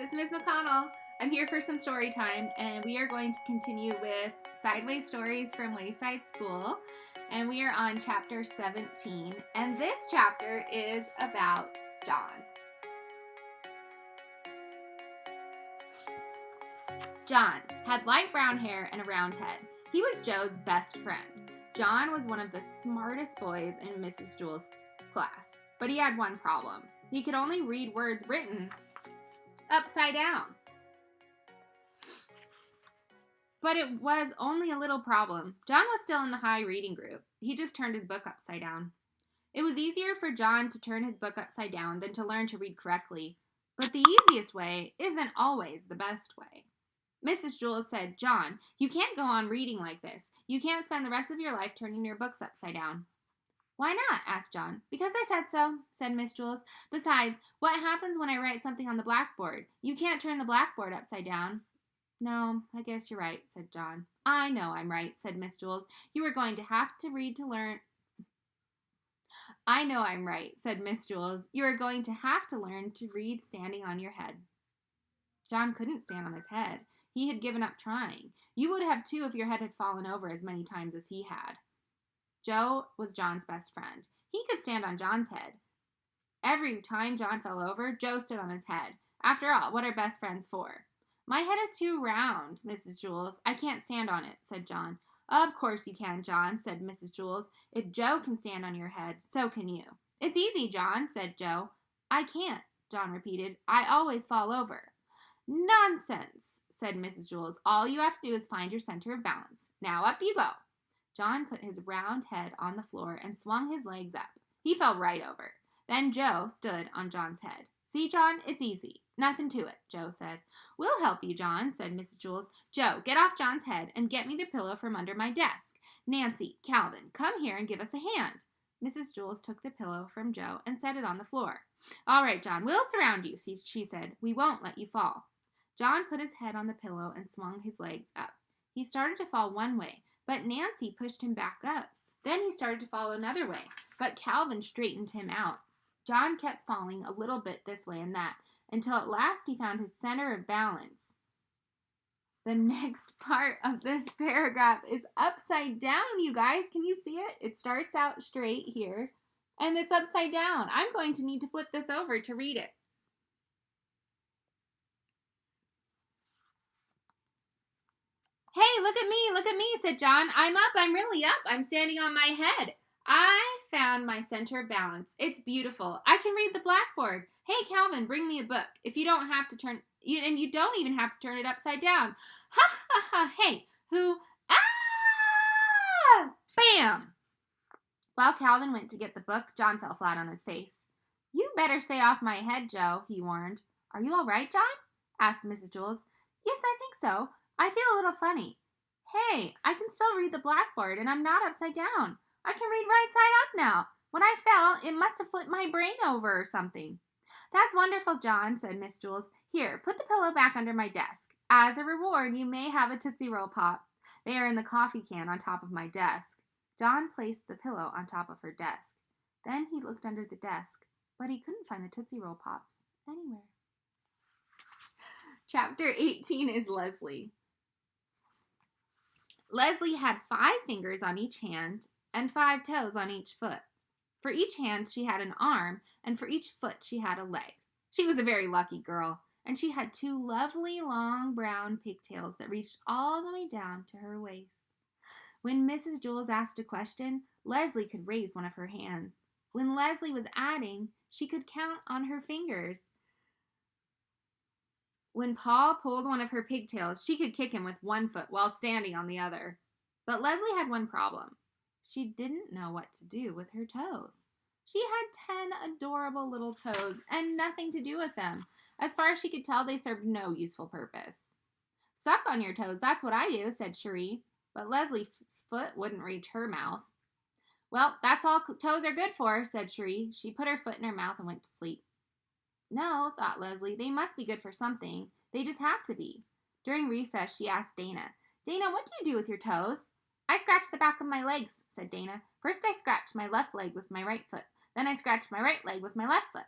it's Ms. McConnell. I'm here for some story time, and we are going to continue with Sideways Stories from Wayside School, and we are on chapter 17, and this chapter is about John. John had light brown hair and a round head. He was Joe's best friend. John was one of the smartest boys in Mrs. Jewell's class, but he had one problem. He could only read words written upside down. But it was only a little problem. John was still in the high reading group. He just turned his book upside down. It was easier for John to turn his book upside down than to learn to read correctly, but the easiest way isn't always the best way. Mrs. Jewell said, "John, you can't go on reading like this. You can't spend the rest of your life turning your books upside down." "Why not?" asked John. "Because I said so," said Miss Jewell. "Besides, what happens when I write something on the blackboard? You can't turn the blackboard upside down." "No, I guess you're right," said John. "I know I'm right," said Miss Jewell. "You are going to have to read to learn." "I know I'm right," said Miss Jewell. "You are going to have to learn to read standing on your head." John couldn't stand on his head. He had given up trying. You would have too if your head had fallen over as many times as he had. Joe was John's best friend. He could stand on John's head. Every time John fell over, Joe stood on his head. After all, what are best friends for? "My head is too round, Mrs. Jewell. I can't stand on it," said John. "Of course you can, John," said Mrs. Jewell. "If Joe can stand on your head, so can you." "It's easy, John," said Joe. "I can't," John repeated. "I always fall over." "Nonsense," said Mrs. Jewell. "All you have to do is find your center of balance. Now up you go." John put his round head on the floor and swung his legs up. He fell right over. Then Joe stood on John's head. "See, John, it's easy. Nothing to it," Joe said. "We'll help you, John," said Mrs. Jewell. "Joe, get off John's head and get me the pillow from under my desk. Nancy, Calvin, come here and give us a hand." Mrs. Jewell took the pillow from Joe and set it on the floor. "All right, John, we'll surround you," she said. "We won't let you fall." John put his head on the pillow and swung his legs up. He started to fall one way, but Nancy pushed him back up. Then he started to fall another way, but Calvin straightened him out. John kept falling a little bit this way and that, until at last he found his center of balance. The next part of this paragraph is upside down, you guys. Can you see it? It starts out straight here, and it's upside down. I'm going to need to flip this over to read it. "Hey, look at me," said John. "I'm up, I'm really up. I'm standing on my head. I found my center of balance. It's beautiful. I can read the blackboard. Hey, Calvin, bring me a book. If you don't have to turn, and you don't even have to turn it upside down." "Ha, ha, ha, hey, who, ah!" Bam! While Calvin went to get the book, John fell flat on his face. "You better stay off my head, Joe," he warned. "Are you all right, John?" asked Mrs. Jewell. "Yes, I think so. I feel a little funny. Hey, I can still read the blackboard, and I'm not upside down. I can read right side up now. When I fell, it must have flipped my brain over or something." "That's wonderful, John," said Miss Jewell. "Here, put the pillow back under my desk. As a reward, you may have a Tootsie Roll Pop. They are in the coffee can on top of my desk." John placed the pillow on top of her desk. Then he looked under the desk, but he couldn't find the Tootsie Roll Pops anywhere. Chapter 18 is Leslie. Leslie had 5 fingers on each hand and 5 toes on each foot. For each hand she had an arm, and for each foot she had a leg. She was a very lucky girl, and she had 2 lovely long brown pigtails that reached all the way down to her waist. When Mrs. Jewell asked a question, Leslie could raise one of her hands. When Leslie was adding, she could count on her fingers. When Paul pulled one of her pigtails, she could kick him with one foot while standing on the other. But Leslie had one problem. She didn't know what to do with her toes. She had 10 adorable little toes and nothing to do with them. As far as she could tell, they served no useful purpose. "Suck on your toes, that's what I do," said Cherie. But Leslie's foot wouldn't reach her mouth. "Well, that's all toes are good for," said Cherie. She put her foot in her mouth and went to sleep. No, thought Leslie, they must be good for something. They just have to be. During recess, she asked Dana, "Dana, what do you do with your toes?" "I scratch the back of my legs," said Dana. "First I scratched my left leg with my right foot. Then I scratched my right leg with my left foot."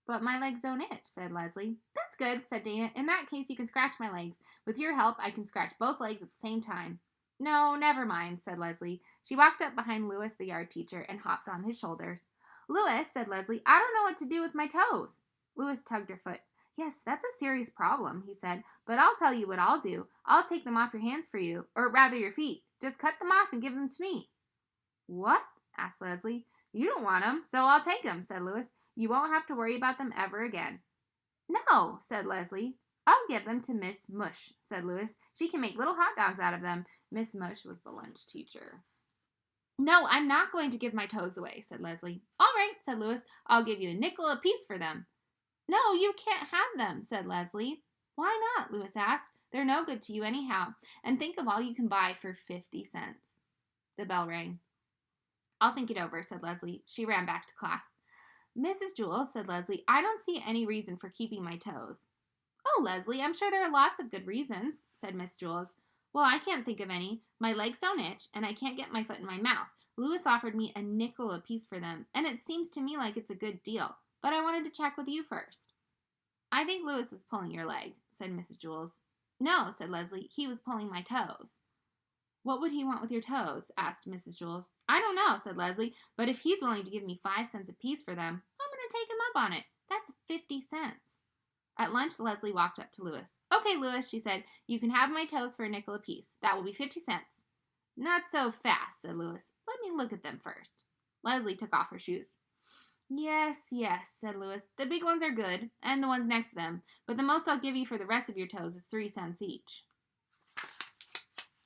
But my legs don't itch, said Leslie. That's good, said Dana. In that case, you can scratch my legs. With your help, I can scratch both legs at the same time. No, never mind, said Leslie. She walked up behind Louis, the yard teacher, and hopped on his shoulders. Louis, said Leslie, I don't know what to do with my toes. Louis tugged her foot. Yes, that's a serious problem, he said, but I'll tell you what I'll do. I'll take them off your hands for you, or rather your feet. Just cut them off and give them to me. What? Asked Leslie. You don't want them, so I'll take them, said Louis. You won't have to worry about them ever again. No, said Leslie. I'll give them to Miss Mush, said Louis. She can make little hot dogs out of them. Miss Mush was the lunch teacher. No, I'm not going to give my toes away, said Leslie. All right, said Louis. I'll give you a nickel apiece for them. No, you can't have them, said Leslie. Why not? Louis asked. They're no good to you anyhow. And think of all you can buy for 50 cents. The bell rang. I'll think it over, said Leslie. She ran back to class. Mrs. Jules, said Leslie, I don't see any reason for keeping my toes. Oh, Leslie, I'm sure there are lots of good reasons, said Miss Jules. Well, I can't think of any. My legs don't itch, and I can't get my foot in my mouth. Louis offered me a nickel apiece for them, and it seems to me like it's a good deal. But I wanted to check with you first. I think Louis is pulling your leg, said Mrs. Jules. No, said Leslie, he was pulling my toes. What would he want with your toes? Asked Mrs. Jules. I don't know, said Leslie, but if he's willing to give me 5 cents apiece for them, I'm going to take him up on it. That's 50 cents. At lunch, Leslie walked up to Louis. Okay, Louis, she said, you can have my toes for a nickel apiece. That will be 50 cents. Not so fast, said Louis. Let me look at them first. Leslie took off her shoes. Yes, said Louis. The big ones are good, and the ones next to them, but the most I'll give you for the rest of your toes is 3 cents each.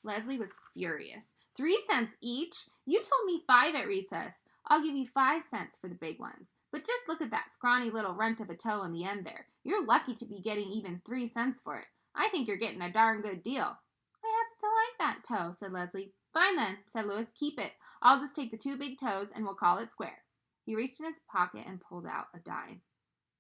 Leslie was furious. 3 cents each? You told me 5 at recess. I'll give you 5 cents for the big ones. But just look at that scrawny little runt of a toe in the end there. You're lucky to be getting even 3 cents for it. I think you're getting a darn good deal. I happen to like that toe, said Leslie. Fine then, said Louis. Keep it. I'll just take the 2 big toes and we'll call it square. He reached in his pocket and pulled out a dime.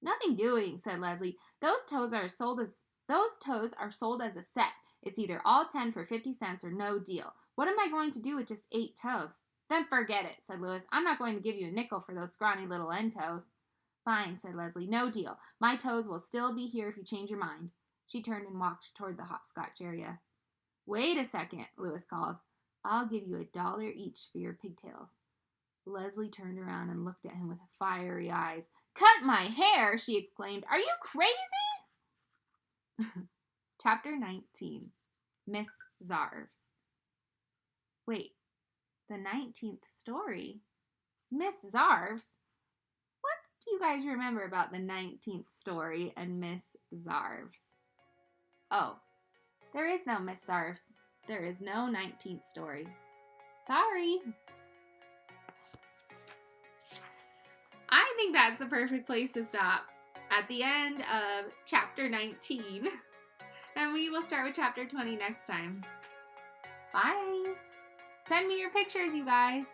Nothing doing, said Leslie. Those toes are sold as a set. It's either all 10 for 50 cents or no deal. What am I going to do with just 8 toes? Then forget it, said Louis. I'm not going to give you a nickel for those scrawny little end toes. Fine, said Leslie. No deal. My toes will still be here if you change your mind. She turned and walked toward the hopscotch area. Wait a second, Louis called. I'll give you $1 each for your pigtails. Leslie turned around and looked at him with fiery eyes. Cut my hair, she exclaimed. Are you crazy? Chapter 19. Miss Zarves. Wait, the 19th story? Miss Zarves? What do you guys remember about the 19th story and Miss Zarves? Oh, there is no Miss Zarves. There is no 19th story. Sorry. I think that's the perfect place to stop at the end of chapter 19. And we will start with chapter 20 next time. Bye. Send me your pictures, you guys.